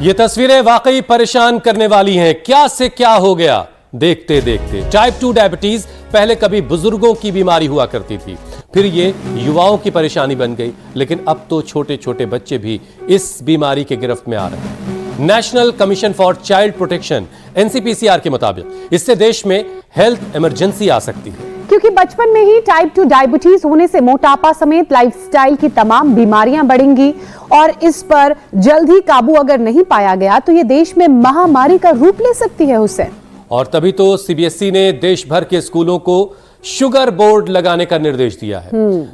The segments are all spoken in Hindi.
ये तस्वीरें वाकई परेशान करने वाली हैं। क्या से क्या हो गया देखते देखते। टाइप 2 डायबिटीज पहले कभी बुजुर्गों की बीमारी हुआ करती थी, फिर ये युवाओं की परेशानी बन गई, लेकिन अब तो छोटे छोटे बच्चे भी इस बीमारी के गिरफ्त में आ रहे हैं। National commission for child protection NCPCR के मुताबिक इससे देश में हेल्थ इमरजेंसी आ सकती है, क्योंकि बचपन में ही टाइप 2 डायबिटीज होने से मोटापा समेत लाइफस्टाइल की तमाम बीमारियां बढ़ेंगी और इस पर जल्द ही काबू अगर नहीं पाया गया तो ये देश में महामारी का रूप ले सकती है हुसैन। और तभी तो सीबीएसई ने देश भर के स्कूलों को शुगर बोर्ड लगाने का निर्देश दिया है,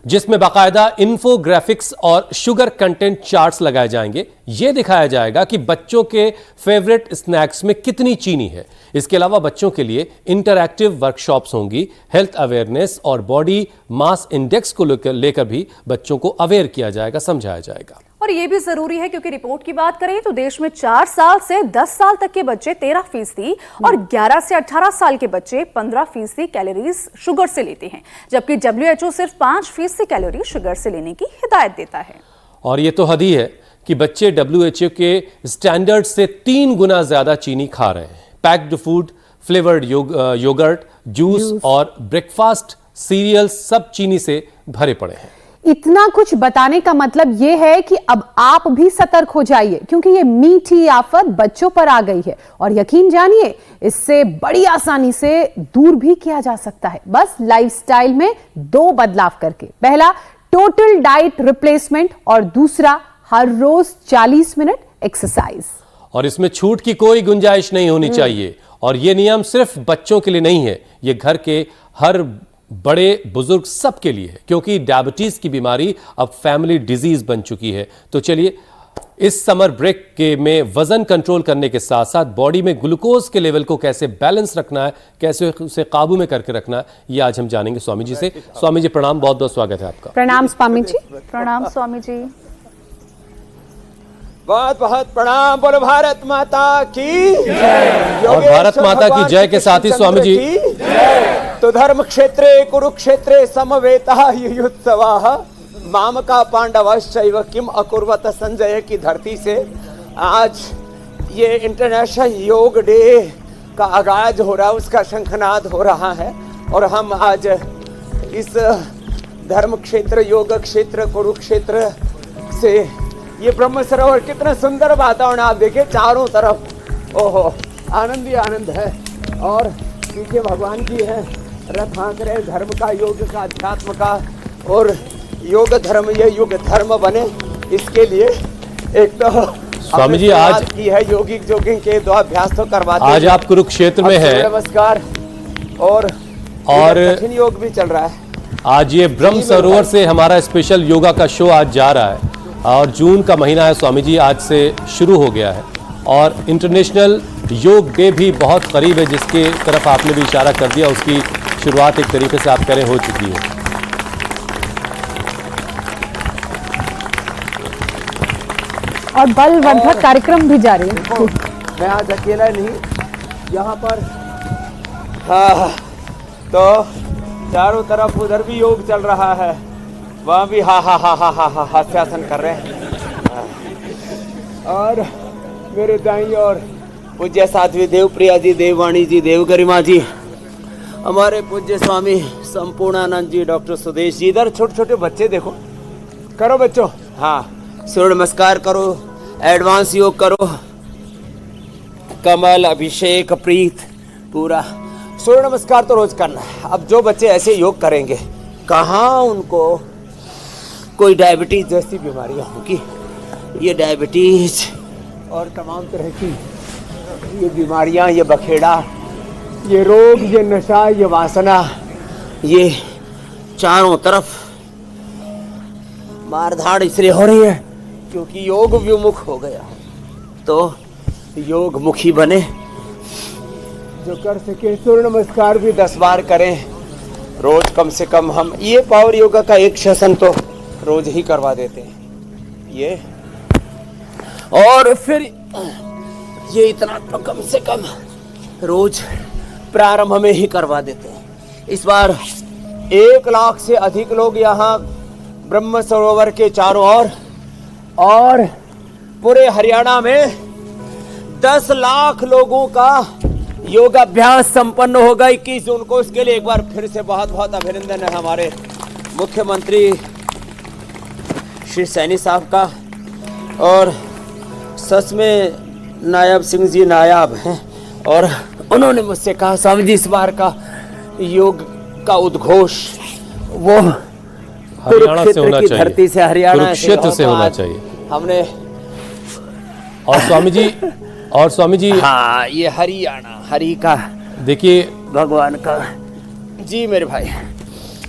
जिसमें बाकायदा इन्फोग्राफिक्स और शुगर कंटेंट चार्ट्स लगाए जाएंगे। यह दिखाया जाएगा कि बच्चों के फेवरेट स्नैक्स में कितनी चीनी है। इसके अलावा बच्चों के लिए इंटरैक्टिव वर्कशॉप्स होंगी। हेल्थ अवेयरनेस और बॉडी मास इंडेक्स को लेकर भी बच्चों को अवेयर किया जाएगा, समझाया जाएगा। और ये भी जरूरी है क्योंकि रिपोर्ट की बात करें तो देश में 4 साल से 10 साल तक के बच्चे 13% और 11 से 18 साल के बच्चे 15% कैलोरीज शुगर से लेते हैं, जबकि WHO सिर्फ 5% कैलोरी शुगर से लेने की हिदायत देता है। और ये तो हद ही है कि बच्चे WHO के स्टैंडर्ड से 3 गुना ज्यादा चीनी खा रहे हैं। Packed food, flavoured yogurt, juice और ब्रेकफास्ट सीरियल्स सब चीनी से भरे पड़े हैं। इतना कुछ बताने का मतलब यह है कि अब आप भी सतर्क हो जाइए, क्योंकि ये मीठी आफत बच्चों पर आ गई है और यकीन जानिए इससे बड़ी आसानी से दूर भी किया जा सकता है, बस लाइफस्टाइल में 2 बदलाव करके। पहला, टोटल डाइट रिप्लेसमेंट और दूसरा, हर रोज 40 मिनट एक्सरसाइज। और इसमें छूट की कोई गुंजाइश नहीं होनी चाहिए। और ये नियम सिर्फ बच्चों के लिए नहीं है, ये घर के हर बड़े बुजुर्ग सबके लिए है, क्योंकि डायबिटीज की बीमारी अब फैमिली डिजीज बन चुकी है। तो चलिए, इस समर ब्रेक के में वजन कंट्रोल करने के साथ साथ बॉडी में ग्लूकोज के लेवल को कैसे बैलेंस रखना है, कैसे उसे काबू में करके रखना है, ये आज हम जानेंगे स्वामी जी से। स्वामी जी प्रणाम, बहुत बहुत स्वागत है आपका। प्रणाम स्वामी जी। प्रणाम स्वामी जी। बहुत बहुत प्रणाम। बोलो भारत माता की जय। और भारत माता की जय के साथ ही स्वामी जी, तो धर्म क्षेत्रे कुरुक्षेत्रे समवेतः युयुत्सवाः मामका पांडवश्चैव किम अकुर्वत संजय की धरती से आज ये इंटरनेशनल योग डे का आगाज हो रहा है, उसका शंखनाद हो रहा है। और हम आज इस धर्म क्षेत्र, योग क्षेत्र, कुरुक्षेत्र से ये ब्रह्म सरोवर, कितना सुंदर वातावरण आप देखिए चारों तरफ। ओहो, आनंद ही आनंद है। और पीछे भगवान जी है, रथ हाँक रहे, धर्म का, योग का, अध्यात्म का। और योग धर्म, ये युग धर्म बने, इसके लिए एक तो स्वामी जी आज की है योगिक जोगिंग के 2 अभ्यास तो करवाते हैं। आज आप कुरुक्षेत्र में है, नमस्कार। और कठिन योग भी चल रहा है। आज ये ब्रह्म सरोवर से हमारा स्पेशल योगा का शो आज जा रहा है और जून का महीना है स्वामी जी, आज से शुरू हो गया है। और इंटरनेशनल योग डे भी बहुत करीब है, जिसके तरफ आपने भी इशारा कर दिया। उसकी शुरुआत एक तरीके से आप करें हो चुकी है। और बलवर्धक कार्यक्रम भी जारी है। मैं आज अकेला नहीं, यहाँ पर हाँ, तो चारों तरफ उधर भी योग चल रहा है, वहाँ भी हास्यासन कर रहे हैं। और मेरे दाईं ओर पूज्य साध्वी देवप्रिया जी, देववाणी जी, देवगरिमा जी, हमारे पूज्य स्वामी संपूर्णानंद जी, डॉक्टर सुदेश जी। इधर छोटे छोटे बच्चे देखो, करो बच्चों, हाँ सूर्य नमस्कार करो, एडवांस योग करो, कमल, अभिषेक, प्रीत, पूरा सूर्य नमस्कार तो रोज करना है। अब जो बच्चे ऐसे योग करेंगे, कहाँ उनको कोई डायबिटीज जैसी बीमारियां होगी। ये डायबिटीज और तमाम तरह की ये बीमारियां, ये बखेड़ा, ये रोग, ये नशा, ये वासना, ये चारों तरफ मारधाड़ इसलिए हो रही है क्योंकि योग विमुख हो गया। तो योग मुखी बने, जो कर सके सूर्य नमस्कार भी 10 बार करें रोज, कम से कम। हम ये पावर योगा का एक सेशन तो रोज ही करवा देते हैं ये, और फिर ये इतना तो कम से कम रोज प्रारंभ में ही करवा देते हैं। इस बार 1 लाख से अधिक लोग यहाँ ब्रह्म सरोवर के चारों ओर और पूरे हरियाणा में 10 लाख लोगों का योगाभ्यास संपन्न होगा 21 जून को। इसके लिए एक बार फिर से बहुत बहुत अभिनंदन है हमारे मुख्यमंत्री श्री सैनी साहब का। और सच में नायब सिंह जी नायाब हैं। और उन्होंने मुझसे कहा स्वामी जी इस बार का योग का उद्घोष वो हरियाणा से होना की चाहिए, धरती से, हरियाणा कुरुक्षेत्र से होना आज चाहिए। हमने और स्वामी जी हाँ ये हरियाणा हरि का देखिए भगवान का। जी मेरे भाई।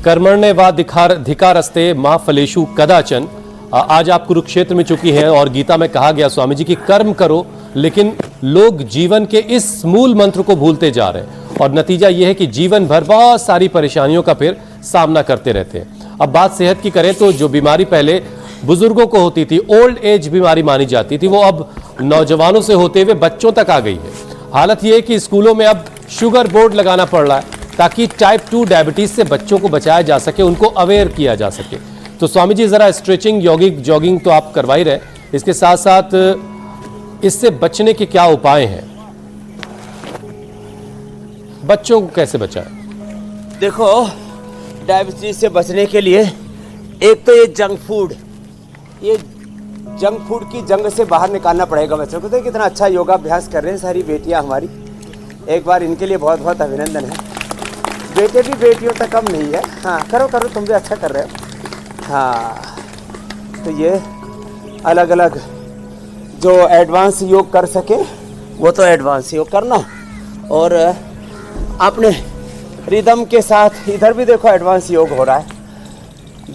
कर्मण्येवाधिकारस्ते मा फलेषु कदाचन। आज आप कुरुक्षेत्र में चुकी हैं और गीता में कहा गया स्वामी जी कि कर्म करो, लेकिन लोग जीवन के इस मूल मंत्र को भूलते जा रहे हैं और नतीजा यह है कि जीवन भर बहुत सारी परेशानियों का फिर सामना करते रहते हैं। अब बात सेहत की करें तो जो बीमारी पहले बुजुर्गों को होती थी, ओल्ड एज बीमारी मानी जाती थी, वो अब नौजवानों से होते हुए बच्चों तक आ गई है। हालत यह है कि स्कूलों में अब शुगर बोर्ड लगाना पड़ रहा है ताकि टाइप 2 डायबिटीज से बच्चों को बचाया जा सके, उनको अवेयर किया जा सके। तो स्वामी जी जरा स्ट्रेचिंग जॉगिंग तो आप करवा ही रहे, इसके साथ साथ इससे बचने के क्या उपाय हैं? बच्चों को कैसे बचाएं? देखो डायबिटीज से बचने के लिए एक तो ये जंक फूड की जंग से बाहर निकालना पड़ेगा बच्चों को। देखिए कितना अच्छा योगाभ्यास कर रहे हैं सारी बेटियां हमारी। एक बार इनके लिए बहुत बहुत अभिनंदन है। बेटे भी बेटियों तक कम नहीं है। हाँ करो करो, तुम भी अच्छा कर रहे हो। हाँ तो ये अलग अलग जो एडवांस योग कर सके वो तो एडवांस योग करना, और आपने रिदम के साथ इधर भी देखो एडवांस योग हो रहा है।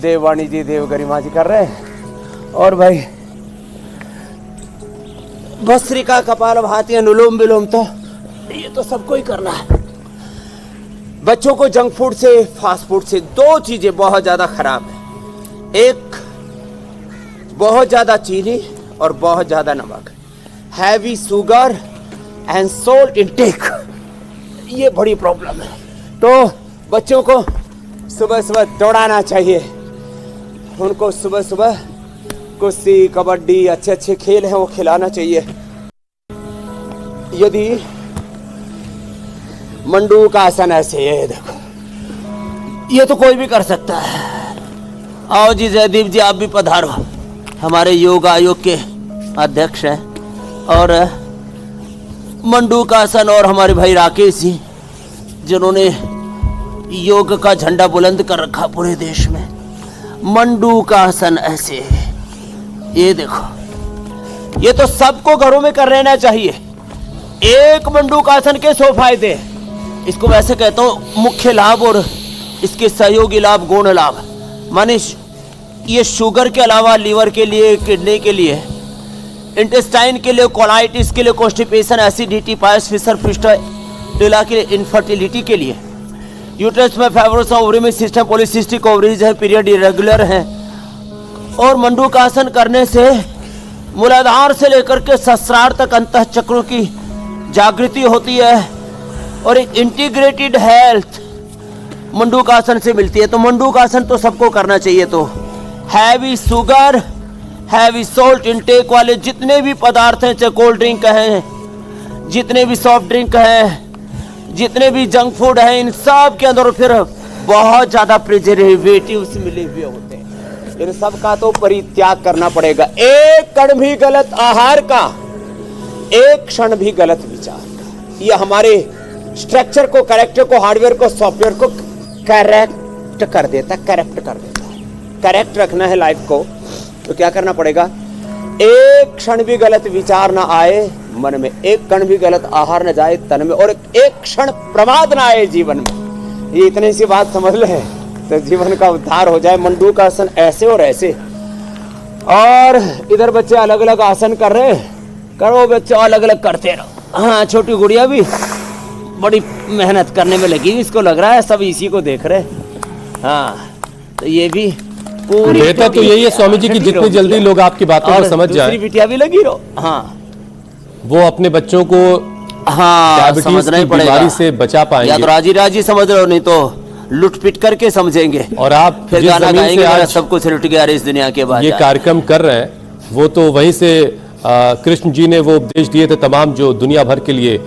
देववाणी जी देव गरिमा जी कर रहे हैं। और भाई भस्त्रिका कपाल भाती अनुलोम विलोम तो ये तो सबको ही करना है। बच्चों को जंक फूड से फास्ट फूड से 2 चीजें बहुत ज्यादा खराब है। एक बहुत ज्यादा चीनी और बहुत ज्यादा नमक, heavy sugar and salt intake, ये बड़ी प्रॉब्लम है। तो बच्चों को सुबह सुबह दौड़ाना चाहिए। उनको सुबह सुबह कुश्ती कबड्डी अच्छे अच्छे खेल हैं वो खिलाना चाहिए। यदि मंडू का आसन ऐसे है, देखो ये तो कोई भी कर सकता है। आओ जी जयदीप जी आप भी पधारो, हमारे योग आयोग के अध्यक्ष हैं। और मंडू का आसन, और हमारे भाई राकेश जी जिन्होंने योग का झंडा बुलंद कर रखा पूरे देश में। मंडू का आसन ऐसे है, ये देखो, ये तो सबको घरों में कर लेना चाहिए। एक मंडू का आसन के 100 फायदे। इसको वैसे कहता हूं मुख्य लाभ और इसके सहयोगी लाभ, गौण लाभ। माने ये शुगर के अलावा लीवर के लिए, किडनी के लिए, इंटेस्टाइन के लिए, कोलाइटिस के लिए, कॉन्स्टिपेशन, एसिडिटी, पायस फिशर फिस्टुला के लिए, इनफर्टिलिटी के लिए, यूट्रस में फाइब्रोस, ओवरी में सिस्टम पॉलीसिस्टिक ओवरीज है, पीरियड इरेगुलर है। और मंडू का आसन करने से मूलाधार से लेकर के सहस्रार तक अंतः चक्रों की जागृति होती है और एक इंटीग्रेटेड हेल्थ मंडू का आसन से मिलती है। तो मंडू का आसन तो सबको करना चाहिए। तो heavy sugar, heavy salt intake वाले जितने भी पदार्थ हैं, चाहे कोल्ड ड्रिंक हैं, जितने भी सॉफ्ट ड्रिंक हैं, जितने भी जंक फूड हैं, इन सब के अंदर फिर बहुत ज्यादा प्रिजर्वेटिव्स मिले हुए होते हैं। इन सब का तो परित्याग करना पड़ेगा। एक कण भी गलत आहार का, एक क्षण भी गलत विचार का, ये हमारे स्ट्रक्चर को, कैरेक्टर को, हार्डवेयर को, सॉफ्टवेयर को करेक्ट कर देता है, करेक्ट कर देता है। करेक्ट रखना है लाइफ को तो क्या करना पड़ेगा? एक क्षण भी गलत विचार ना आए मन में, एक कण भी गलत आहार न जाए तन में, और एक क्षण प्रमाद ना आए जीवन में। ये इतनी सी बात समझ ले तो जीवन का उद्धार हो जाए। मंडू का आसन ऐसे और ऐसे। और इधर बच्चे अलग अलग आसन कर रहे हैं, करो बच्चे अलग अलग करते रहो। हाँ छोटी गुड़िया भी बड़ी मेहनत करने में लगी, इसको लग रहा है सब इसी को देख रहे। हाँ तो ये भी पूरी बेहतर तो यही है स्वामी जी की जितनी जल्दी लोग आपकी बातों को समझ जाए। दूसरी बिटिया भी लगी रहो। हाँ वो अपने बच्चों को समझना ही पड़ेगा, बीमारी से बचा पाएंगे। या तो राजी राजी समझ रहे हो, नहीं तो लुट-पिट करके समझेंगे। और आप फिर जिस गाना जमीन से गाएंगे आज सब कुछ लुट गया इस दुनिया के बाद। ये कार्यक्रम कर रहे हैं वो तो वहीं से कृष्ण जी ने वो उपदेश दिए थे तमाम जो दुनिया भर के लिए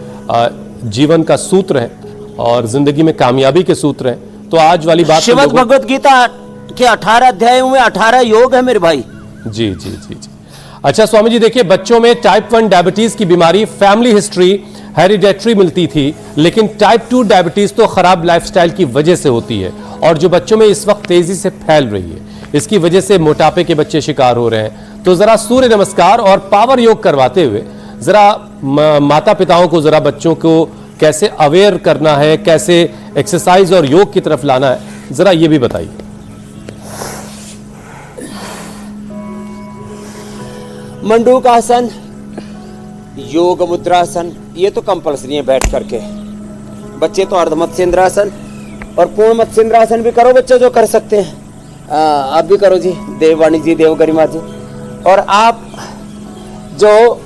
जीवन का सूत्र है और जिंदगी में कामयाबी के सूत्र हैं। तो आज वाली बात श्रीमद् भगवत गीता के 18 अध्यायों में 18 योग है मेरे भाई। जी जी जी जी। अच्छा स्वामी जी, देखिए बच्चों में टाइप 1 डायबिटीज की बीमारी फैमिली हिस्ट्री हेरिडेटरी मिलती थी, लेकिन टाइप 2 डायबिटीज तो खराब लाइफस्टाइल की वजह से होती है और जो बच्चों में इस वक्त तेजी से फैल रही है। इसकी वजह से मोटापे के बच्चे शिकार हो रहे हैं। तो जरा सूर्य नमस्कार और पावर योग करवाते हुए जरा माता पिताओं को जरा बच्चों को कैसे अवेयर करना है, कैसे एक्सरसाइज और योग की तरफ लाना है, जरा ये भी बताइए। मंडूकासन, योग मुद्रासन, ये तो कंपल्सरी है बैठ करके। बच्चे तो अर्ध मत्स्येंद्रासन और पूर्ण मत्स्येंद्रासन भी करो बच्चे जो कर सकते हैं। आप भी करो जी, देववाणी जी, देवगरिमा जी। और आप जो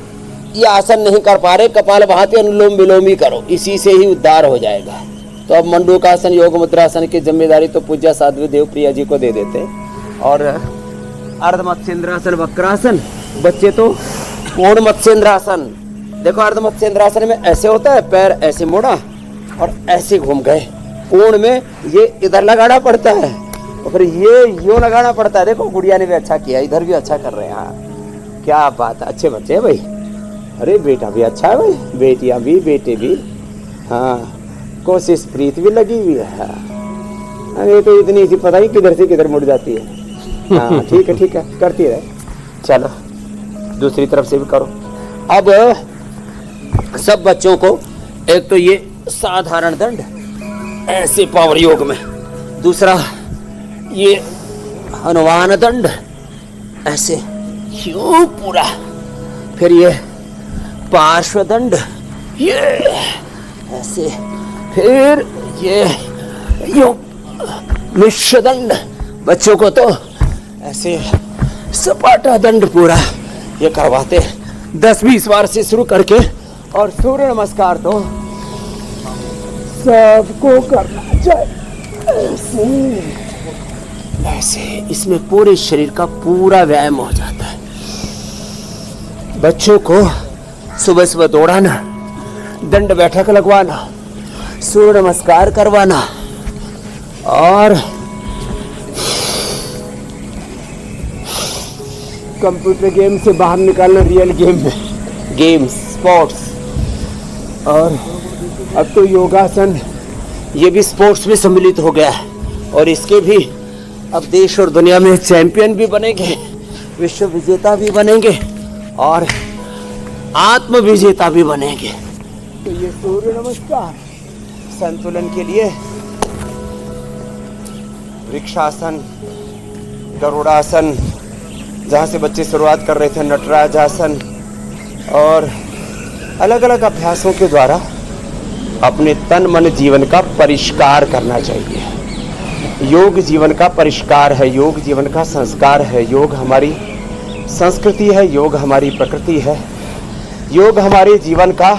ये आसन नहीं कर पा रहे, कपालभाति अनुलोम विलोम ही करो, इसी से ही उद्धार हो जाएगा। तो अब मंडूकासन, योग मुद्रासन की जिम्मेदारी तो पूज्य साध्वी देवप्रिया जी को दे देते हैं। और अर्ध मत्स्येंद्रासन, वक्रासन, बच्चे तो पूर्ण मत्स्येंद्रासन। देखो अर्ध मत्स्येंद्रासन में ऐसे होता है, पैर ऐसे मोड़ा और ऐसे घूम गए। पूर्ण में ये इधर लगाना पड़ता है और फिर ये यूं लगाना पड़ता है। देखो गुड़िया ने भी अच्छा किया, इधर भी अच्छा कर रहे हैं। हाँ क्या बात है, अच्छे बच्चे हैं भाई। अरे बेटा भी अच्छा है भाई, बेटियां भी, बेटे भी। हाँ कोशिश प्रीत भी लगी हुई है। हाँ अरे तो इतनी सी पता ही किधर से किधर मुड़ जाती है। हाँ ठीक है करती रहे। चलो दूसरी तरफ से भी करो। अब सब बच्चों को एक तो ये साधारण दंड ऐसे पावर योग में, दूसरा ये हनुमान दंड ऐसे यूं पूरा, फिर ये पार्श्व दंड ये ऐसे, फिर ये यूं मिश्र दंड। बच्चों को तो ऐसे सपाटा दंड पूरा ये करवाते 10-20 बार से शुरू करके। और सूर्य नमस्कार तो सबको करना चाहिए ऐसे। इसमें पूरे शरीर का पूरा व्यायाम हो जाता है। बच्चों को सुबह सुबह दौड़ाना, दंड बैठक लगवाना, सूर्य नमस्कार करवाना और कंप्यूटर गेम से बाहर निकालना, रियल गेम में, गेम्स, स्पोर्ट्स। और अब तो योगासन ये भी स्पोर्ट्स में सम्मिलित हो गया है और इसके भी अब देश और दुनिया में चैंपियन भी बनेंगे, विश्व विजेता भी बनेंगे और आत्म विजेता भी बनेंगे। तो ये सूर्य नमस्कार संतुलन के लिए वृक्षासन, गरुड़ासन, जहाँ से बच्चे शुरुआत कर रहे थे, नटराज आसन, और अलग अलग अभ्यासों के द्वारा अपने तन मन जीवन का परिष्कार करना चाहिए। योग जीवन का परिष्कार है, योग जीवन का संस्कार है, योग हमारी संस्कृति है, योग हमारी प्रकृति है, योग हमारे जीवन का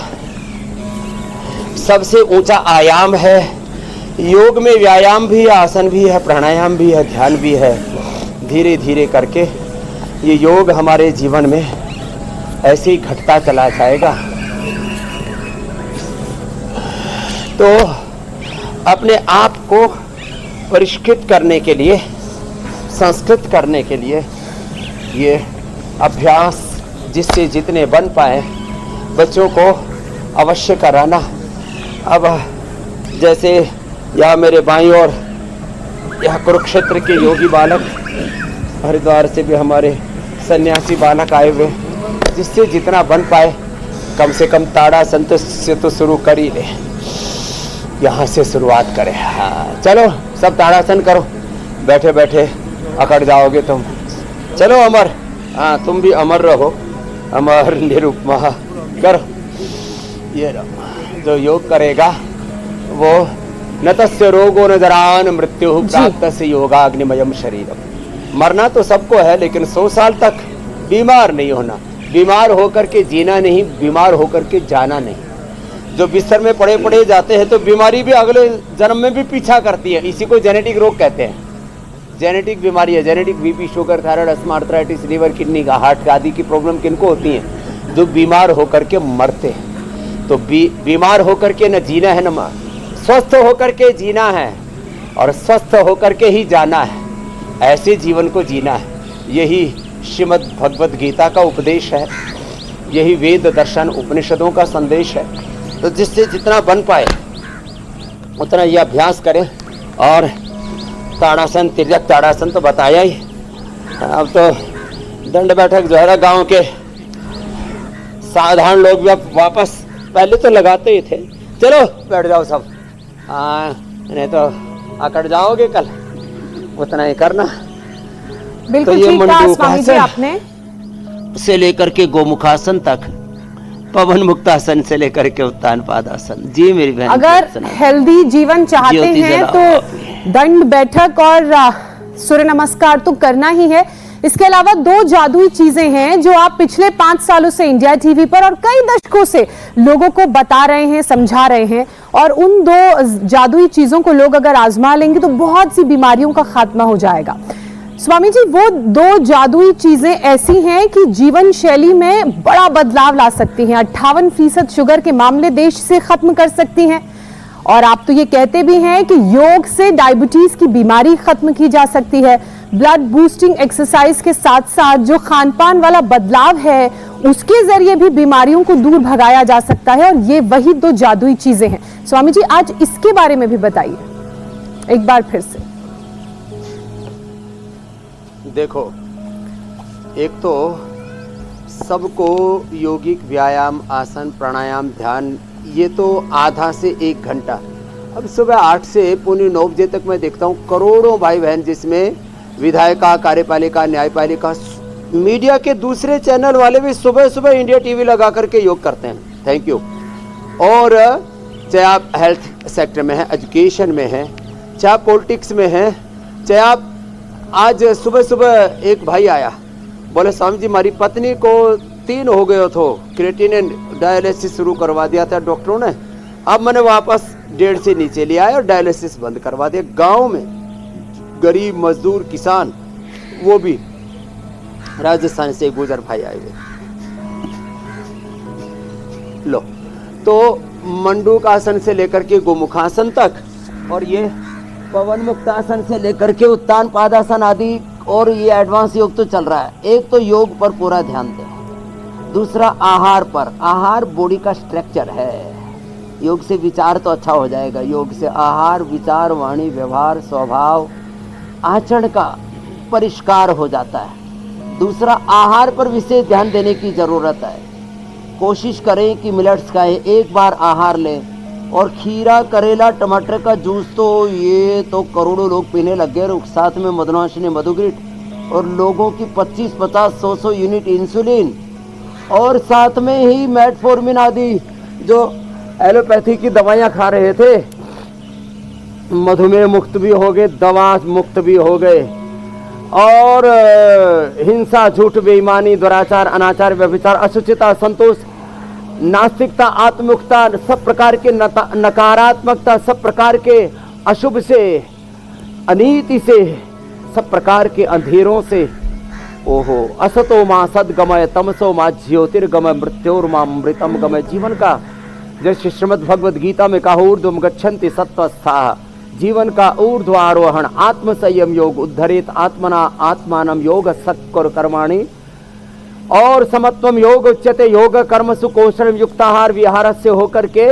सबसे ऊंचा आयाम है। योग में व्यायाम भी है, आसन भी है, प्राणायाम भी है, ध्यान भी है। धीरे धीरे करके ये योग हमारे जीवन में ऐसे ही घटता चला जाएगा। तो अपने आप को परिष्कृत करने के लिए, संस्कृत करने के लिए ये अभ्यास जिससे जितने बन पाए बच्चों को अवश्य कराना। अब जैसे यहाँ मेरे बाईं ओर यह कुरुक्षेत्र के योगी बालक, हरिद्वार से भी हमारे सन्यासी बालक आए हुए, जिससे जितना बन पाए कम से कम ताड़ासन से तो शुरू कर ही ले, यहाँ से शुरुआत करें। हाँ चलो सब ताड़ासन करो, बैठे बैठे अकड़ जाओगे तुम। चलो अमर, हाँ तुम भी अमर रहो, अमर निरुपमा करो। ये जो योग करेगा वो न तस्य रोगो न जरान मृत्यु प्राप्त से योगाग्निमयम शरीरम। मरना तो सबको है, लेकिन 100 साल तक बीमार नहीं होना। बीमार होकर के जीना नहीं, बीमार होकर के जाना नहीं। जो बिस्तर में पड़े पड़े जाते हैं तो बीमारी भी अगले जन्म में भी पीछा करती है। इसी को जेनेटिक रोग कहते हैं। जेनेटिक बीमारी है, genetic BP, sugar, thyroid, asthma, arthritis, liver, kidney का, हार्ट का आदि की प्रॉब्लम किनको होती है? जो बीमार होकर के मरते हैं। तो बीमार होकर के न जीना है न स्वस्थ होकर के जीना है, और स्वस्थ होकर के ही जाना है। ऐसे जीवन को जीना है। यही श्रीमद् भगवद गीता का उपदेश है, यही वेद दर्शन उपनिषदों का संदेश है। तो जिससे जितना बन पाए उतना ये अभ्यास करें। और ताड़ासन, तिर्यक ताड़ासन तो बताया ही। अब तो दंड बैठक जो है ना, गाँव के साधारण लोग भी अब वापस, पहले तो लगाते ही थे, चलो बैठ जाओ सब, नहीं तो अकड़ जाओगे कल, उतना ही करना। बिल्कुल तो ये ठीक कहा स्वामी जी मंडूकासन आपने। से लेकर के गोमुखासन तक, पवन मुक्तासन से लेकर के उत्तान पादासन। जी मेरी बहन, अगर हेल्दी जीवन चाहते ज्योति हैं जलाओ तो दंड बैठक और सूर्य नमस्कार तो करना ही है। इसके अलावा 2 जादुई चीजें हैं जो आप पिछले 5 सालों से इंडिया टीवी पर और कई दशकों से लोगों को बता रहे हैं, समझा रहे हैं। और उन 2 जादुई चीजों को लोग अगर आजमा लेंगे तो बहुत सी बीमारियों का खात्मा हो जाएगा। स्वामी जी, वो 2 जादुई चीजें ऐसी हैं कि जीवन शैली में बड़ा बदलाव ला सकती हैं। 58% शुगर के मामले देश से खत्म कर सकती हैं। और आप तो ये कहते भी हैं कि योग से डायबिटीज की बीमारी खत्म की जा सकती है। ब्लड बूस्टिंग एक्सरसाइज के साथ साथ जो खान पान वाला बदलाव है उसके जरिए भी बीमारियों को दूर भगाया जा सकता है। और ये वही 2 जादुई चीजें हैं। स्वामी जी, आज इसके बारे में भी बताइए एक बार फिर से। देखो, एक तो सबको योगिक व्यायाम, आसन, प्राणायाम, ध्यान, ये तो आधा से 1 घंटा। अब सुबह 8 से पौने 9 बजे तक मैं देखता हूँ करोड़ों भाई बहन, जिसमें विधायिका, कार्यपालिका, न्यायपालिका, मीडिया के दूसरे चैनल वाले भी सुबह सुबह इंडिया टीवी लगा करके योग करते हैं। Thank you. और चाहे आप हेल्थ सेक्टर में हैं, एजुकेशन में हैं, चाहे आप पॉलिटिक्स में हैं, चाहे आप, आज सुबह सुबह एक भाई आया, बोले स्वामी जी हमारी पत्नी को 3 हो गए थे, क्रिएटिनिन डायलिसिस शुरू करवा दिया था डॉक्टरों ने, अब मैंने वापस 1.5 से नीचे ले आया और डायलिसिस बंद करवा दिया। गांव में गरीब मजदूर किसान, वो भी राजस्थान से गुजर भाई आए हुए। लो, तो मंडूकासन से लेकर के गोमुखासन तक, और ये पवन मुक्तासन से लेकर के उत्तान पादासन आदि, और ये एडवांस योग तो चल रहा है। एक तो योग पर पूरा ध्यान दें, दूसरा आहार पर। आहार बॉडी का स्ट्रक्चर है। योग से विचार तो अच्छा हो जाएगा, योग से आहार, विचार, वाणी, व्यवहार, स्वभाव, आचरण का परिष्कार हो जाता है। दूसरा, आहार पर विशेष ध्यान देने की जरूरत है। कोशिश करें कि मिलेट्स खाएं, एक बार आहार लें। और खीरा, करेला, टमाटर का जूस तो ये तो करोड़ों लोग पीने लग गए, साथ में मधुनाशिनी मधुग्रिट, और लोगों की 25, 50, 100 यूनिट इंसुलिन, और साथ में ही मेटफॉर्मिन आदि जो एलोपैथी की दवाइयाँ खा रहे थे, मधुमेह मुक्त भी हो गए, दवा मुक्त भी हो गए। और हिंसा, झूठ, बेईमानी, दुराचार, अनाचार, व्यभिचार, अशुचिता, संतोष, नास्तिकता, आत्ममुक्ता, सब प्रकार के नकारात्मकता, सब प्रकार के अशुभ से, अनीति से, सब प्रकार के अंधेरों से, ओहो, असतो मां सद्गमय, तमसो मां ज्योतिर्गमय, मृत्योर्मामृतम गमय। जीवन का जैसे श्रीमद् भगवद गीता में कहा, ऊर्ध्वम गच्छन्ति सत्त्वस्थाः, जीवन का ऊर्ध्व आरोहण, आत्म संयम योग, उद्धरेत आत्मना आत्मानम योग सत्कुर कर्माणि, और समत्वम योग उच्यते, योग कर्म सुकौशल युक्ताहार विहार से होकर के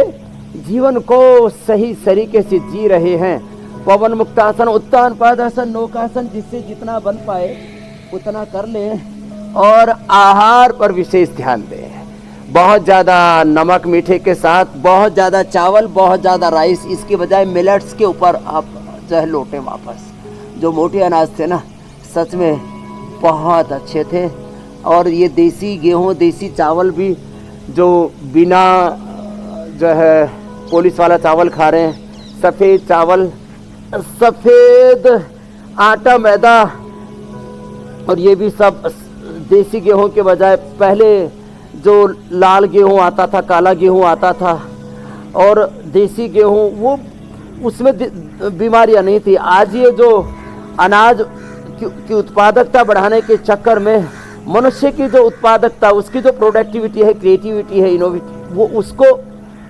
जीवन को सही तरीके से जी रहे हैं। पवन मुक्तासन, उत्तान पादासन, नौकासन, जिससे जितना बन पाए उतना कर लें। और आहार पर विशेष ध्यान दें। बहुत ज़्यादा नमक मीठे के साथ, बहुत ज़्यादा चावल, बहुत ज़्यादा राइस, इसके बजाय मिलेट्स के ऊपर आप चाहे लौटें वापस। जो मोटे अनाज थे ना, सच में बहुत अच्छे थे। और ये देसी गेहूँ, देसी चावल भी जो बिना जो है पुलिस वाला चावल खा रहे हैं, सफ़ेद चावल, सफ़ेद आटा, मैदा, और ये भी सब देसी गेहूँ के बजाय पहले जो लाल गेहूँ आता था, काला गेहूँ आता था, और देसी गेहूँ, वो उसमें बीमारियां नहीं थी। आज ये जो अनाज की उत्पादकता बढ़ाने के चक्कर में मनुष्य की जो उत्पादकता, उसकी जो प्रोडक्टिविटी है, क्रिएटिविटी है, इनोवेटिव, वो उसको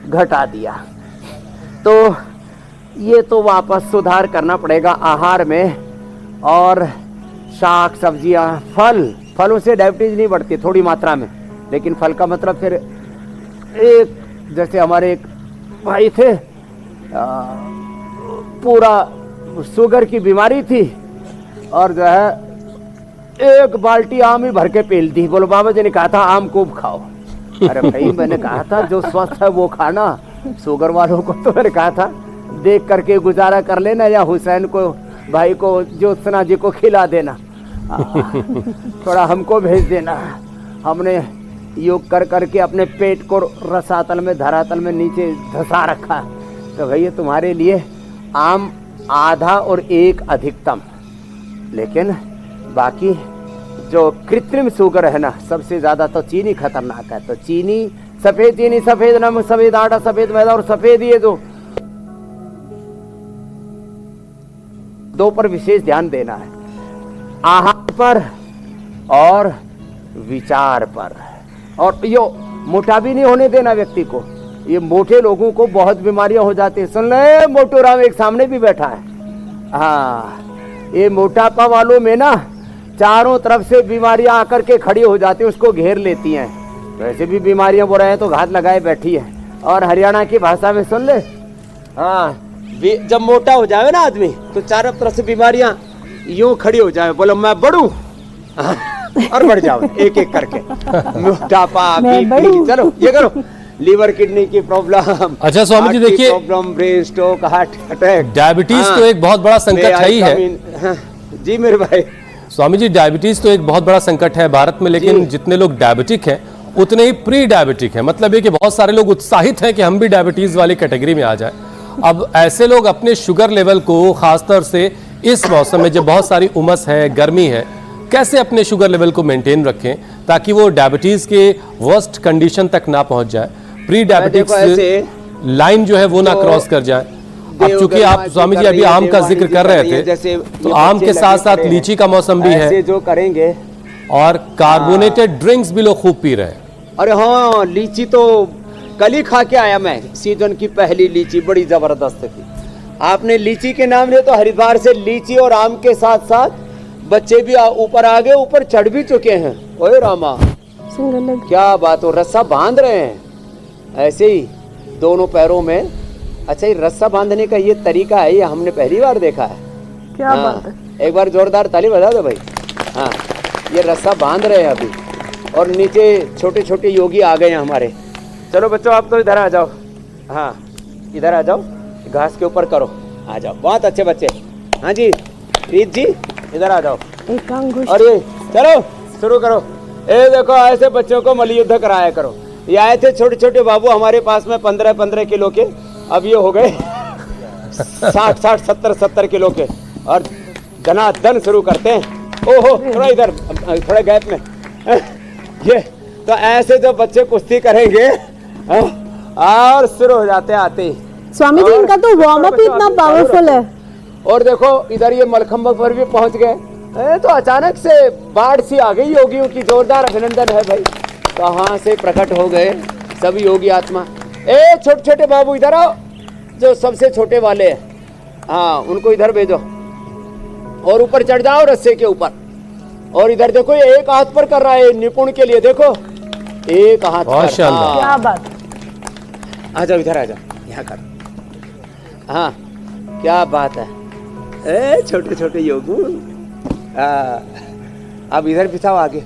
घटा दिया। तो ये तो वापस सुधार करना पड़ेगा आहार में। और शाक सब्जियां, फलों से डायबिटीज नहीं बढ़ती, थोड़ी मात्रा में, लेकिन फल का मतलब फिर एक, जैसे हमारे एक भाई थे, पूरा शुगर की बीमारी थी और जो है एक बाल्टी आम ही भर के पेल दी। बोलो बाबा जी ने कहा था आम खूब खाओ। अरे भाई मैंने कहा था जो स्वस्थ है वो खाना, शुगर वालों को तो मैंने कहा था देख करके गुजारा कर लेना, या हुसैन को भाई को, ज्योत्सना जी को खिला देना, थोड़ा हमको भेज देना। हमने योग कर करके अपने पेट को रसातल में, धरातल में नीचे धसा रखा। तो भैया तुम्हारे लिए आम आधा और एक अधिकतम, लेकिन बाकी जो कृत्रिम शुगर है ना, सबसे ज्यादा तो चीनी खतरनाक है। तो चीनी, सफेद चीनी, सफेद नमक, सफेद आटा, सफेद मैदा और सफेद ये दो पर विशेष ध्यान देना है, आहार पर और विचार पर। और यो मोटा भी नहीं होने देना व्यक्ति को। ये मोटे लोगों को बहुत बीमारियां हो जाती है। सुन ले, मोटू राम एक सामने भी बैठा है। हाँ, ये मोटापा वालों में ना चारों तरफ से बीमारियां आकर के खड़ी हो जाती है, उसको घेर लेती हैं। वैसे भी बीमारियां बोल रहे हैं तो घात लगाए बैठी है। और हरियाणा की भाषा में सुन ले, हाँ, जब मोटा हो जाए ना आदमी तो चारों तरफ से बीमारियां यूं खड़ी हो जाए, बोलो मैं बढ़ूं और बढ़ जाओ एक एक करके। मोटापा, बीपी, चलो ये करो, लीवर किडनी की प्रॉब्लम। अच्छा स्वामी जी देखिए, problem, brain stroke, heart attack, diabetes तो एक बहुत बड़ा संकट है ही है। जी मेरे भाई। स्वामी जी डायबिटीज तो एक बहुत बड़ा संकट है भारत में, लेकिन जितने लोग डायबिटिक हैं उतने ही प्री डायबिटिक हैं। मतलब ये कि बहुत सारे लोग उत्साहित हैं कि हम भी डायबिटीज वाली कैटेगरी में आ जाए। अब ऐसे लोग अपने शुगर लेवल को, खासतौर से इस मौसम में जब बहुत सारी उमस है, गर्मी है, कैसे अपने शुगर लेवल को मेंटेन रखें ताकि वो डायबिटीज के वर्स्ट कंडीशन तक ना पहुंच जाए, प्री डायबिटिक्स लाइन जो है वो ना क्रॉस कर जाए। अब चूंकि आप स्वामी जी अभी आम का जिक्र कर रहे थे, तो आम के साथ साथ लीची का मौसम भी है, जो करेंगे, और कार्बोनेटेड ड्रिंक्स भी लोग खूब पी रहे हैं। अरे हाँ, लीची तो कल ही खा के आया मैं, सीजन की पहली लीची बड़ी जबरदस्त थी। आपने लीची के नाम लिए तो हरिद्वार से लीची और आम के साथ साथ बच्चे भी ऊपर आ गए, ऊपर चढ़ भी चुके हैं। ओए रामा, क्या बात हो, रस्सा बांध रहे हैं ऐसे ही दोनों पैरों में। अच्छा, ये रस्सा बांधने का ये तरीका है, ये हमने पहली बार देखा है। क्या बात है। एक बार जोरदार ताली बजा दो भाई। हाँ, ये रस्सा बांध रहे हैं अभी, और नीचे छोटे छोटे योगी आ गए हैं हमारे। चलो बच्चों, आप तो इधर आ जाओ। हाँ, इधर आ जाओ, घास के ऊपर करो, आ जाओ, बहुत अच्छे बच्चे। हाँ जी, रीत जी इधर आ जाओ। अरे चलो शुरू करो। ए देखो, ऐसे बच्चों को मल्लयुद्ध कराया करो। ये आए थे छोटे छोटे बाबू हमारे पास में 15-15 किलो के, अब ये हो गए 60-60, 70-70 किलो के, और धनाधन शुरू करते हैं। ओहो, थोड़ा इधर, थोड़ा गैप में। ये तो ऐसे जो बच्चे कुश्ती करेंगे और शुरू हो जाते हैं आते ही। स्वामी जी, इनका तो वार्म अप ही इतना पावरफुल है। और देखो इधर ये मलखंभ पर भी पहुंच गए। तो अचानक से बाढ़ सी आ गई योगियों की। जोरदार अभिनंदन है भाई, कहाँ से प्रकट हो गए सभी योगी आत्मा। ए छोटे छोटे बाबू इधर आओ, जो सबसे छोटे वाले हैं, हाँ उनको इधर भेजो, और ऊपर चढ़ जाओ रस्से के ऊपर। और इधर देखो, ये एक हाथ पर कर रहा है, निपुण के लिए देखो, एक हाथ पर। क्या बात। आ जाओ इधर, आ जाओ, यहाँ कर। हाँ, क्या बात है। ए छोटे छोटे योगू, अब इधर बिठाओ आगे।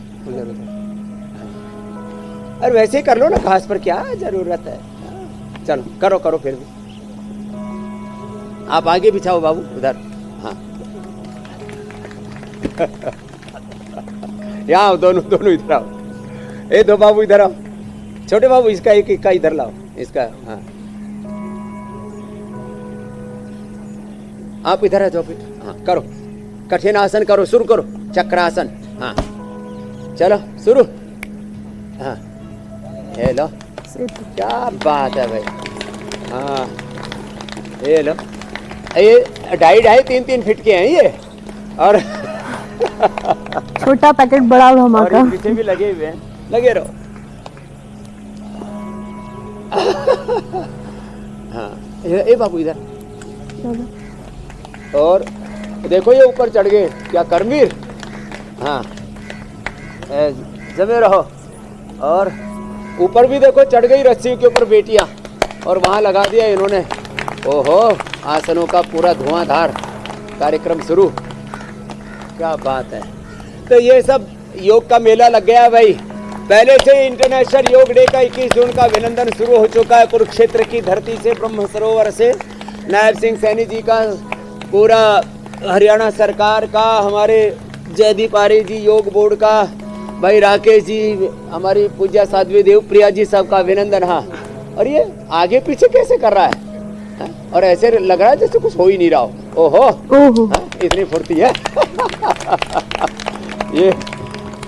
अरे वैसे ही कर लो ना, घास पर क्या जरूरत है। चलो करो करो, फिर भी आप आगे बिछाओ बाबू उधर। हाँ यहाँ दोनों दोनों इधर आओ। ए दो बाबू इधर आओ, छोटे बाबू इसका एक एक का इधर लाओ, इसका। हाँ, आप इधर आ जाओ बेटा। हाँ करो, कठिन आसन करो, शुरू करो, चक्रासन। हाँ चलो शुरू। हाँ हेलो, क्या बात है भाई। हाँ हेलो, ये 2.5-3 फीट के हैं ये, और छोटा पैकेट बड़ा और धमाका। ये पीछे भी लगे हुए हैं, लगे रहो। हाँ ए बाबू इधर। और देखो ये ऊपर चढ़ गए, क्या करमवीर। हाँ जमे रहो। और ऊपर भी देखो चढ़ गई रस्सी के ऊपर बेटियां, और वहां लगा दिया इन्होंने। ओहो, आसनों का पूरा धुआंधार कार्यक्रम शुरू। क्या बात है। तो ये सब योग का मेला लग गया भाई। पहले से इंटरनेशनल योग डे का 21 जून का अभिनंदन शुरू हो चुका है। कुरुक्षेत्र की धरती से, ब्रह्म सरोवर से नायब सिंह सैनी जी का, पूरा हरियाणा सरकार का, हमारे जयदीप आर्य जी योग बोर्ड का, भाई राकेश जी, हमारी पूज्या साध्वी देव प्रिया जी, सबका अभिनंदन। हाँ, और ये आगे पीछे कैसे कर रहा है, हा? और ऐसे लग रहा है जैसे कुछ हो ही नहीं रहा हो। ओहो, हाँ? इतनी फुर्ती है। ये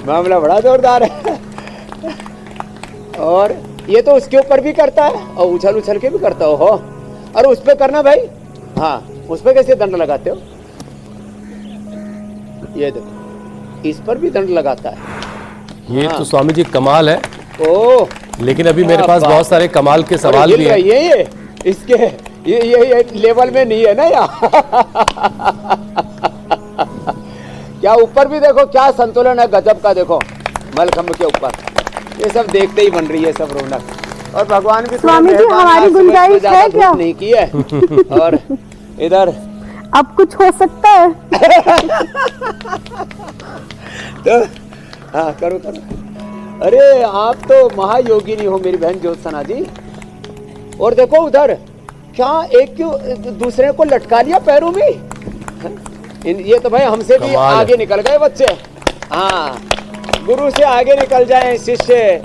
मामला बड़ा जोरदार है। और ये तो उसके ऊपर भी करता है और उछल उछल के भी करता हो। और उस पे करना भाई। हाँ, उस पे कैसे दंड लगाते हो? ये देखो, इस पर भी दंड लगाता है। ये तो स्वामी जी कमाल है। ओह, लेकिन अभी मेरे पास बहुत सारे कमाल के सवाल भी हैं। ये इसके ये लेवल में नहीं है ना यहाँ। क्या ऊपर भी देखो क्या संतुलन है गजब का। देखो मलखंभ के ऊपर ये सब देखते ही बन रही है सब रौनक। और भगवान भी स्वामी जी हमारी गुंजाइश है क्या? नहीं की है। और इधर अब कुछ हो सकता है। तो हाँ, करो करो। अरे आप तो महायोगिनी हो मेरी बहन ज्योत्सना जी। और देखो उधर क्या एक क्यों दूसरे को लटका लिया पैरों में। ये तो भाई हमसे भी आगे निकल गए बच्चे। हाँ, गुरु से आगे निकल जाए शिष्य,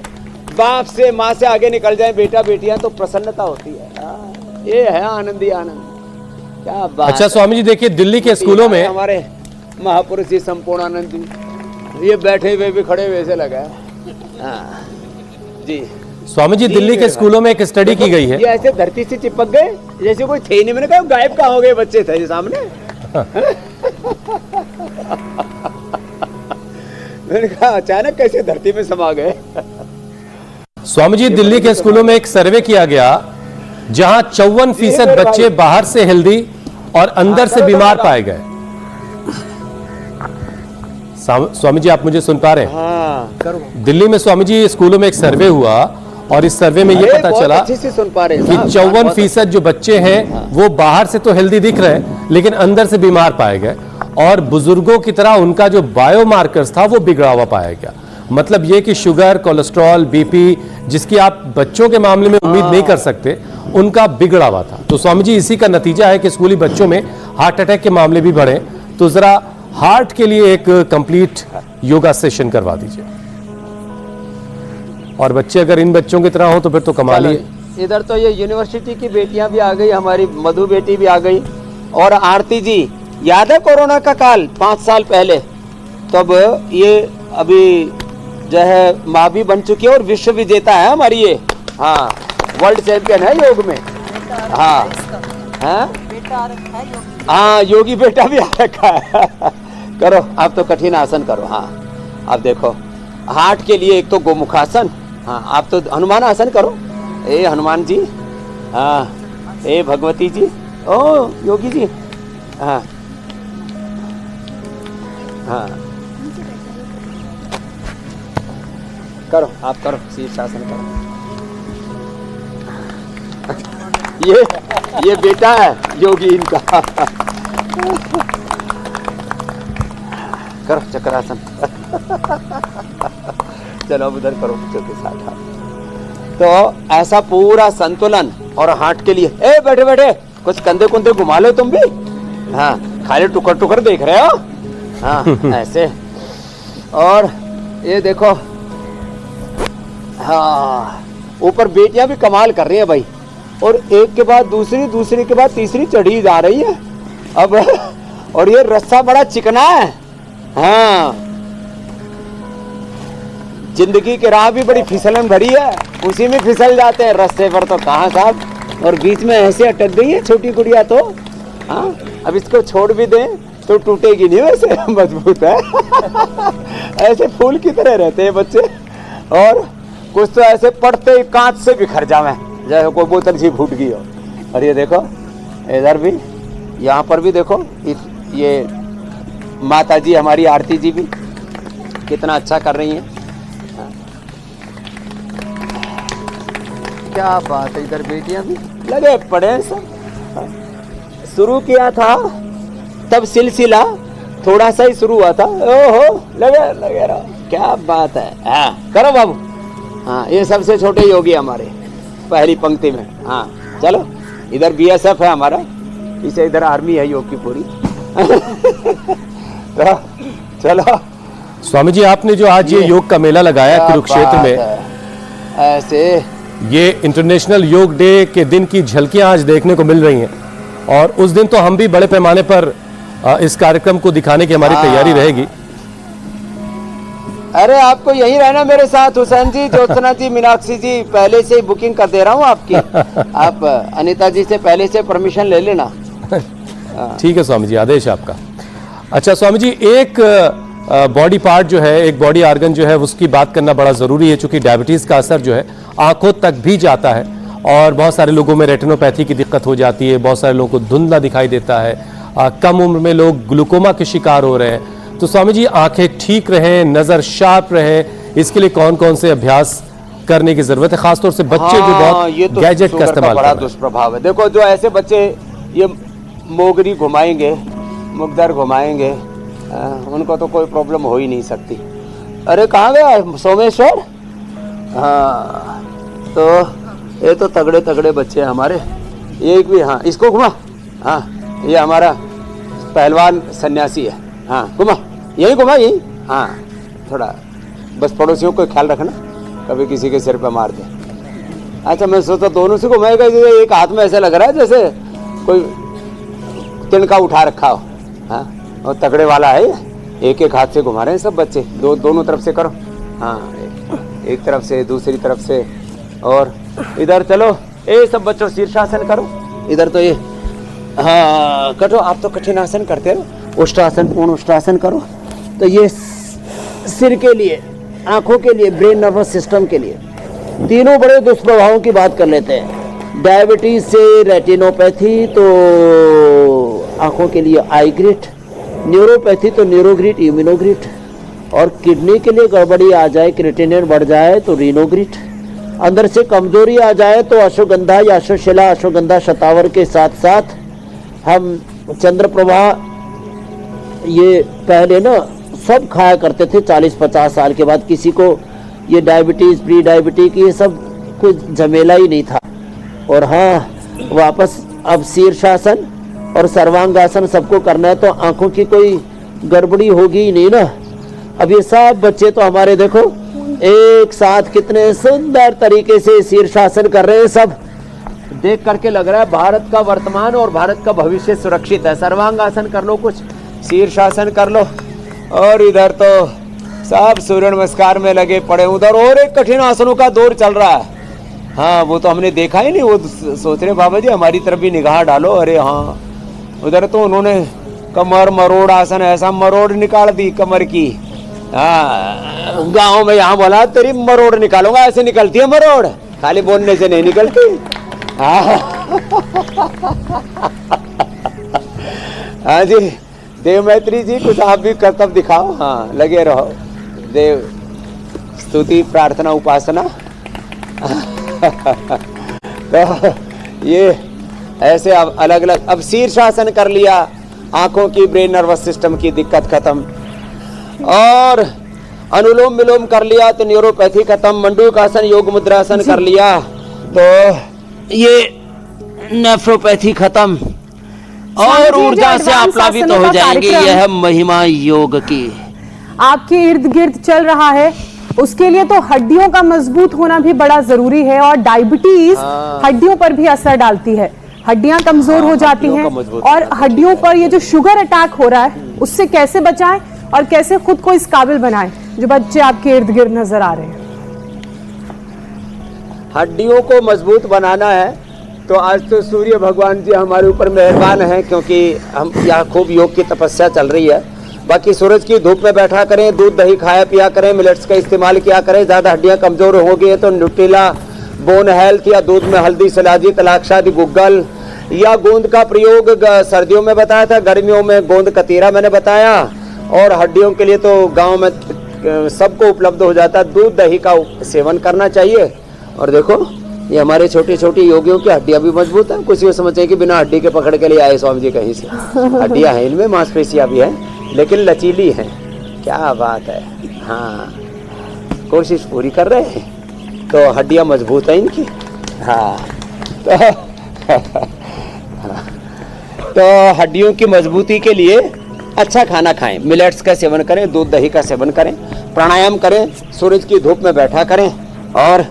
बाप से माँ से आगे निकल जाए बेटा बेटियां, तो प्रसन्नता होती है। ये है आनंद ही आनंद। क्या बात। अच्छा स्वामी जी देखिए, दिल्ली के स्कूलों में हमारे महापुरुष जी संपूर्णानंद जी, ये बैठे हुए भी खड़े हुए से लगा है। हाँ जी स्वामी जी, दिल्ली के स्कूलों में एक स्टडी की गई है। ये ऐसे धरती से चिपक गए जैसे कोई थे नहीं। मैंने कहा गायब कहाँ हो गए बच्चे थे सामने। मैंने कहा अचानक कैसे धरती में समा गए। स्वामी जी, दिल्ली के स्कूलों में एक सर्वे किया गया जहां 54% बच्चे बाहर से हेल्दी और अंदर से बीमार पाए गए। स्वामी जी आप मुझे सुन पा रहे हैं? हाँ, करो। दिल्ली में स्वामी जी स्कूलों में एक सर्वे हुआ और इस सर्वे में ये पता चला कि 54% जो बच्चे हैं वो बाहर से तो हेल्दी दिख रहे हैं लेकिन अंदर से बीमार पाए गए। और बुजुर्गों की तरह उनका जो बायोमार्कर्स था वो बिगड़ा हुआ पाया गया। मतलब ये कि शुगर, कोलेस्ट्रॉल, बीपी, जिसकी आप बच्चों के मामले में उम्मीद नहीं कर सकते, उनका बिगड़ा हुआ था। तो स्वामी जी इसी का नतीजा है कि स्कूली बच्चों में हार्ट अटैक के मामले भी बढ़े। तो जरा हार्ट के लिए एक कंप्लीट योगा सेशन करवा दीजिए। और बच्चे अगर इन बच्चों की तरह हो तो फिर तो कमाल ही है। इधर तो ये यूनिवर्सिटी की बेटियां भी आ गई, हमारी मधु बेटी भी आ गई। और आरती जी, याद है कोरोना का काल 5 साल पहले, तब ये अभी जो है माँ भी बन चुकी है और विश्व विजेता है हमारी ये। हाँ, वर्ल्ड चैंपियन है योग में। हाँ हाँ, योगी बेटा भी आ रखा है। करो आप तो कठिन आसन करो। हाँ, आप देखो हार्ट के लिए एक तो गोमुखासन। हाँ, आप तो हनुमान आसन करो। ए हनुमान जी, हाँ, ए भगवती जी, ओ योगी जी। हाँ हाँ, करो आप करो, शीर्षासन करो। ये बेटा है योगी इनका। करो चक्रासन। चलो अब उधर करो बच्चों के साथ। तो ऐसा पूरा संतुलन। और हार्ट के लिए ए बैठे बैठे कुछ कंधे कुंधे घुमा लो तुम भी। हाँ, खाली टुकर टुकर देख रहे हो। हाँ ऐसे। और ये देखो, हाँ, ऊपर बेटियां भी कमाल कर रही हैं भाई। और एक के बाद दूसरी, दूसरी के बाद तीसरी चढ़ी जा रही है अब। और ये रस्सा बड़ा चिकना है। हाँ, जिंदगी की राह भी बड़ी फिसलन भरी है, उसी में फिसल जाते हैं रस्ते पर तो कहाँ साहब। और बीच में ऐसे अटक गई है छोटी गुड़िया तो। हाँ, अब इसको छोड़ भी दें तो टूटेगी नहीं, वैसे मजबूत है। ऐसे फूल की तरह रहते हैं बच्चे, और कुछ तो ऐसे पड़ते ही कांच से बिखर जावे, जैसे कोई बोतल सी फूट गई हो। और ये देखो इधर भी, यहाँ पर भी देखो, ये माता जी हमारी आरती जी भी कितना अच्छा कर रही हैं। क्या बात है, इधर बेटियां भी लगे पड़े हैं सब। शुरू किया था तब सिलसिला थोड़ा सा ही शुरू हुआ था, ओहो लगे रहो, क्या बात है। हाँ करो बाबू, हाँ ये सबसे छोटे योगी हमारे पहली पंक्ति में। हाँ चलो, इधर बीएसएफ है हमारा, पीछे इधर आर्मी है योग की पूरी। तो चलो स्वामी जी, आपने जो आज ये योग का मेला लगाया कुरुक्षेत्र में, ऐसे ये इंटरनेशनल योग डे के दिन की झलकियां आज देखने को मिल रही हैं, और उस दिन तो हम भी बड़े पैमाने पर इस कार्यक्रम को दिखाने की हमारी तैयारी रहेगी। अरे आपको यहीं रहना मेरे साथ, हुसैन जी, ज्योत्सना जी, मीनाक्षी जी, पहले से ही बुकिंग कर दे रहा हूँ आपकी। आप अनीता जी से पहले से परमिशन ले लेना। ठीक है स्वामी जी, आदेश आपका। अच्छा स्वामी जी, एक बॉडी पार्ट जो है, एक बॉडी आर्गन जो है, उसकी बात करना बड़ा जरूरी है, क्योंकि डायबिटीज का असर जो है आंखों तक भी जाता है, और बहुत सारे लोगों में रेटिनोपैथी की दिक्कत हो जाती है, बहुत सारे लोगों को धुंधला दिखाई देता है, कम उम्र में लोग ग्लूकोमा के शिकार हो रहे हैं। तो स्वामी जी, आंखें ठीक रहें, नजर शार्प रहे, इसके लिए कौन कौन से अभ्यास करने की जरूरत है, खासतौर से बच्चे जो बहुत गैजेट का इस्तेमाल बड़ा दुष्प्रभाव है। देखो जो ऐसे बच्चे ये मोगरी घुमाएंगे, मुगदर घुमाएंगे, उनको तो कोई प्रॉब्लम हो ही नहीं सकती। अरे कहाँ गया सोमेश्वर? हाँ तो ये तो तगड़े तगड़े बच्चे हैं हमारे। एक भी, हाँ इसको घुमा, हाँ ये हमारा पहलवान सन्यासी है, हाँ घुमा, यही घुमा, यही, हाँ थोड़ा बस पड़ोसियों को ख्याल रखना, कभी किसी के सिर पे मार दे। अच्छा मैं सोचा दोनों से घुमाएगा, एक हाथ में ऐसा लग रहा है जैसे कोई तिनका उठा रखा हो, हाँ और तगड़े वाला है, एक एक हाथ से घुमा रहे हैं सब बच्चे। दोनों तरफ से करो, हाँ एक तरफ से, दूसरी तरफ से, और इधर चलो, ये सब बच्चों शीर्षासन करो, इधर तो ये, हाँ करो, आप तो कठिन आसन करते हो, उष्टासन, पूर्ण उष्टासन करो। तो ये सिर के लिए, आंखों के लिए, ब्रेन नर्वस सिस्टम के लिए तीनों बड़े दुष्प्रभावों की बात कर लेते हैं। डायबिटीज से रेटिनोपैथी तो आंखों के लिए आई ग्रिट, न्यूरोपैथी तो न्यूरोग्रिट, इम्यूनोग्रिट, और किडनी के लिए गड़बड़ी आ जाए, क्रिएटिनिन बढ़ जाए तो रीनोग्रिट, अंदर से कमजोरी आ जाए तो अश्वगंधा या अश्वशिला, अश्वगंधा शतावर के साथ साथ हम चंद्रप्रभा, ये पहले ना सब खाया करते थे 40-50 साल के बाद। किसी को ये डायबिटीज, प्री डायबिटीज, ये सब कुछ झमेला ही नहीं था। और हाँ वापस अब शीर्षासन और सर्वांगासन सबको करना है, तो आंखों की कोई गड़बड़ी होगी ही नहीं ना। अब ये सब बच्चे तो हमारे देखो एक साथ कितने सुंदर तरीके से शीर्षासन कर रहे हैं, सब देख करके लग रहा है भारत का वर्तमान और भारत का भविष्य सुरक्षित है। सर्वांगासन कर लो, कुछ शीर्षासन कर लो, और इधर तो सब सूर्य नमस्कार में लगे पड़े। उधर और एक कठिन आसनों का दौर चल रहा है, हाँ वो तो हमने देखा ही नहीं, वो सोच रहे बाबा जी हमारी तरफ भी निगाह डालो। अरे हाँ उधर तो उन्होंने कमर मरोड़ आसन, ऐसा मरोड़ निकाल दी कमर की। हाँ गाँव में यहाँ बोला तेरी मरोड़ निकालूंगा, ऐसे निकलती है मरोड़, खाली बोलने से नहीं निकलती। हाँ जी देव मैत्री जी, कुछ आप भी कर्तव्य दिखाओ, हाँ लगे रहो, देव स्तुति प्रार्थना उपासना। तो ये ऐसे अब अलग अलग, अब शीर्षासन कर लिया, आंखों की, ब्रेन नर्वस सिस्टम की दिक्कत खत्म, और अनुलोम विलोम कर लिया तो न्यूरोपैथी खत्म, मंडूकासन योग मुद्रासन कर लिया तो ये नेफ्रोपैथी खत्म, और ऊर्जा से आप प्लावित हो जाएंगे। यह महिमा योग की आपके इर्द गिर्द चल रहा है, उसके लिए तो हड्डियों का मजबूत होना भी बड़ा जरूरी है, और डायबिटीज हड्डियों पर भी असर डालती है, हड्डियां कमजोर हो जाती हैं, और हड्डियों पर ये जो शुगर अटैक हो रहा है उससे कैसे बचाएं और कैसे खुद को इस काबिल बनाएं, जो बच्चे आपके इर्द गिर्द नजर आ रहे हैं। हड्डियों को मजबूत बनाना है तो आज तो सूर्य भगवान जी हमारे ऊपर मेहरबान हैं, क्योंकि हम यहाँ खूब योग की तपस्या चल रही है। बाकी सूरज की धूप में बैठा करें, दूध दही खाया पिया करें, मिलेट्स का इस्तेमाल किया करें। ज़्यादा हड्डियाँ कमज़ोर हो गई है तो न्यूट्रिला, बोन हेल्थ या दूध में हल्दी, सलाजी, तलाक्षादी, गुग्गल या गोंद का प्रयोग सर्दियों में बताया था, गर्मियों में गोंद कतीरा मैंने बताया। और हड्डियों के लिए तो गाँव में सबको उपलब्ध हो जाता है, दूध दही का सेवन करना चाहिए। और देखो ये हमारे छोटे छोटे योगियों की हड्डियां भी मजबूत हैं। कुछ ये समझे कि बिना हड्डी के पकड़ के लिए आए स्वामी जी कहीं से। हड्डियां हैं इनमें, मांसपेशियां भी हैं, लेकिन लचीली हैं। क्या बात है। हाँ, कोशिश पूरी कर रहे हैं तो हड्डियां मजबूत हैं इनकी। हाँ तो हड्डियों की मजबूती के लिए अच्छा खाना खाएं, मिलेट्स का सेवन करें, दूध दही का सेवन करें, प्राणायाम करें, सूरज की धूप में बैठा करें। और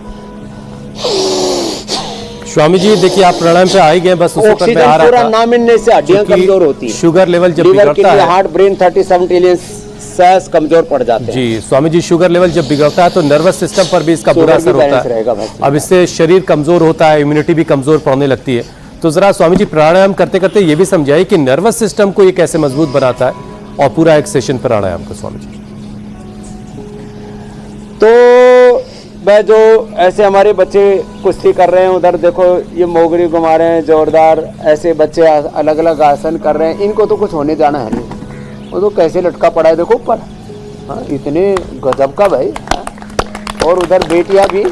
स्वामी जी देखिए आप प्राणायाम पे आ ही गए, बस उसी पर मैं आ रहा पूरा था। ना मिलने से हड्डियां कमजोर होती हैं। शुगर लेवल जब लीवर, बिगड़ता किडनी, है, हार्ट, ब्रेन 37 ट्रिलियन सेल्स कमजोर पड़ जाते हैं। जी स्वामी जी, शुगर लेवल जब बिगड़ता है तो नर्वस सिस्टम पर भी इसका बुरा शुगर असर भी होता बैलेंस रहेगा भाई। है। अब इससे शरीर कमजोर होता है, इम्यूनिटी भी कमजोर पड़ने लगती है। तो जरा स्वामी जी प्राणायाम करते करते ये भी समझाइए कि नर्वस सिस्टम को ये कैसे मजबूत बनाता है, और पूरा एक सेशन प्राणायाम का स्वामी जी। तो मैं जो ऐसे हमारे बच्चे कुश्ती कर रहे हैं, उधर देखो ये मोगरी घुमा रहे हैं जोरदार, ऐसे बच्चे अलग अलग आसन कर रहे हैं। इनको तो कुछ होने जाना है नहीं, वो तो कैसे लटका पड़ा है देखो ऊपर। हाँ, इतने गजब का भाई। हाँ। और उधर बेटियां भी,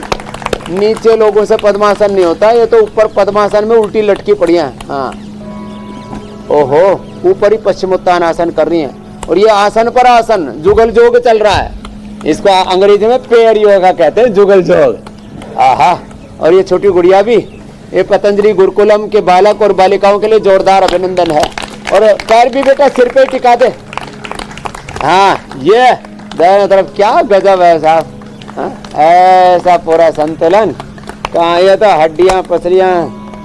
नीचे लोगों से पद्मासन नहीं होता, ये तो ऊपर पद्मासन में उल्टी लटकी पड़ी हैं। हाँ, ओहो, ऊपर ही पश्चिमोत्तान आसन कर रही हैं। और ये आसन पर आसन जुगल जोग चल रहा है, इसको अंग्रेजी में पेयर योगा कहते हैं, जुगल जोग। आहा, और ये छोटी गुड़िया भी, ये पतंजलि गुरुकुलम के बालक और बालिकाओं के लिए जोरदार अभिनंदन है। और पैर भी बेटा सिर पे टिका दे। हाँ, ये दोनों तरफ, क्या गजब है साहब। हाँ, ऐसा पूरा संतुलन। कहाँ, ये तो हड्डियां पसलियां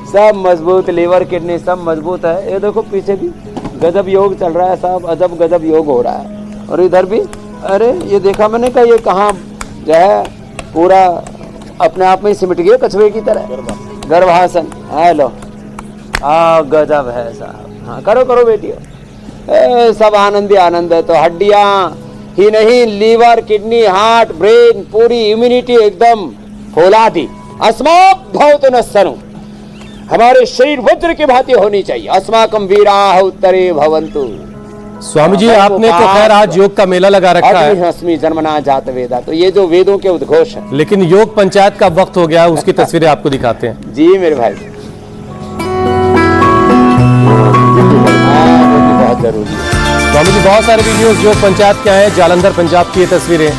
सब मजबूत, लीवर किडनी सब मजबूत है। ये देखो पीछे भी गजब योग चल रहा है साहब, अजब गजब योग हो रहा है। और इधर भी, अरे ये देखा मैंने, कहा ये कहाँ जो है पूरा अपने आप में सिमट गया कछुए की तरह। गर्भासन, हेलो, गजब है साहब। हाँ, करो करो बेटियों, सब आनंद ही आनंद है। तो हड्डियां ही नहीं, लीवर, किडनी, हार्ट, ब्रेन, पूरी इम्यूनिटी एकदम फौला दी। अस्माक भवतु नस्सनु, हमारे शरीर वज्र की भांति होनी चाहिए। अस्माकम वीराः उत्तरे भवन्तु। स्वामी जी आपने तो खैर आज योग का मेला लगा रखा है, अस्मि जन्मना जात वेदा, तो ये जो वेदों के उद्घोष है। लेकिन योग पंचायत का वक्त हो गया है, उसकी तस्वीरें आपको दिखाते हैं। जी मेरे भाई, बहुत जरूरी है। स्वामी जी बहुत सारे वीडियोस योग पंचायत के आए, जालंधर पंजाब की ये तस्वीरें,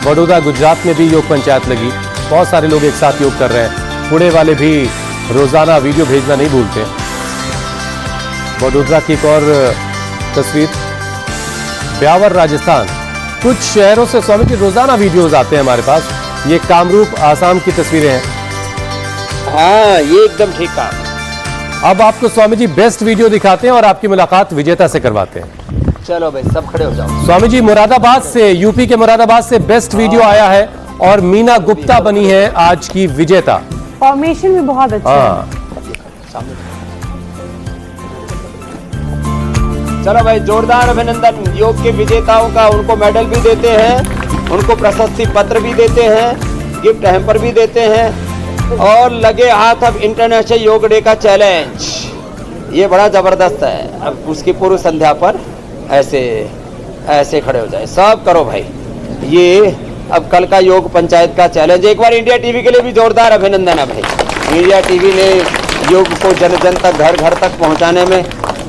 बड़ौदा गुजरात में भी योग पंचायत लगी, बहुत सारे लोग एक साथ योग कर रहे हैं। पुणे वाले भी रोजाना वीडियो भेजना नहीं भूलते। बड़ौदा की एक और तस्वीर, ब्यावर राजस्थान, कुछ शहरों से स्वामी जी रोजाना वीडियोस आते हैं हमारे पास। ये कामरूप आसाम की तस्वीरें हैं। हाँ, ये एकदम ठीक कहा। अब आपको स्वामी जी बेस्ट वीडियो दिखाते हैं और आपकी मुलाकात विजेता से करवाते हैं। चलो भाई, सब खड़े हो जाओ। स्वामी जी मुरादाबाद से, यूपी के मुरादाबाद से बेस्ट वीडियो आया है और मीना गुप्ता बनी है आज की विजेता। फॉर्मेशन भी बहुत अच्छा है। हाँ, चलो भाई, जोरदार अभिनंदन योग के विजेताओं का। उनको मेडल भी देते हैं, उनको प्रशस्ति पत्र भी देते हैं, गिफ्ट हैम्पर भी देते हैं। और लगे हाथ अब इंटरनेशनल योग डे का चैलेंज, ये बड़ा जबरदस्त है। अब उसकी पूर्व संध्या पर ऐसे ऐसे खड़े हो जाए, सब करो भाई। ये अब कल का योग पंचायत का चैलेंज, एक बार इंडिया टीवी के लिए भी जोरदार अभिनंदन है भाई। इंडिया टीवी ने योग को जन जन तक, घर घर तक पहुंचाने में,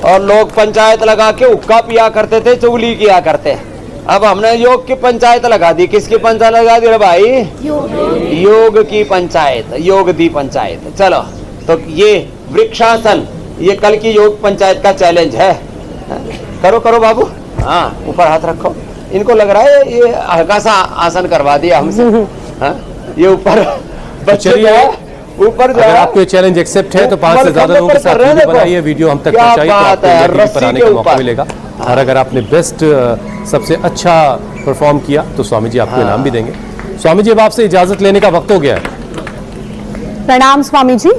और लोग पंचायत लगा के हुक्का पिया करते थे, चुगली किया करते हैं। अब हमने योग की पंचायत लगा दी। किसकी पंचायत लगा दी रे भाई? योग की पंचायत, योग दी पंचायत। चलो, तो ये वृक्षासन, ये कल की योग पंचायत का चैलेंज है। करो करो बाबू। हाँ, ऊपर हाथ रखो। इनको लग रहा है ये हल्का सा आसन करवा दिया हमसे। हाँ, ये ऊपर बच्चे जो है, ऊपर जो अगर है, आपको ये चैलेंज एक्सेप्ट है तो 5 से ज्यादा लोगों के साथ वीडियो बनाइए, वीडियो हम तक पहुंचाइए, तो आपको इंडिया टीवी पर आने का मौका मिलेगा। और अगर आपने बेस्ट सबसे अच्छा परफॉर्म किया तो स्वामी जी आपको इनाम भी देंगे। स्वामी जी अब आपसे इजाजत लेने का वक्त हो गया है। प्रणाम स्वामी जी।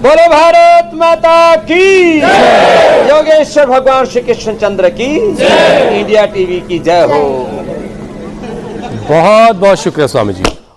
बोलो भारत माता की योगेश्वर भगवान श्री कृष्ण चंद्र की इंडिया टीवी की जय हो। बहुत बहुत शुक्रिया स्वामी जी।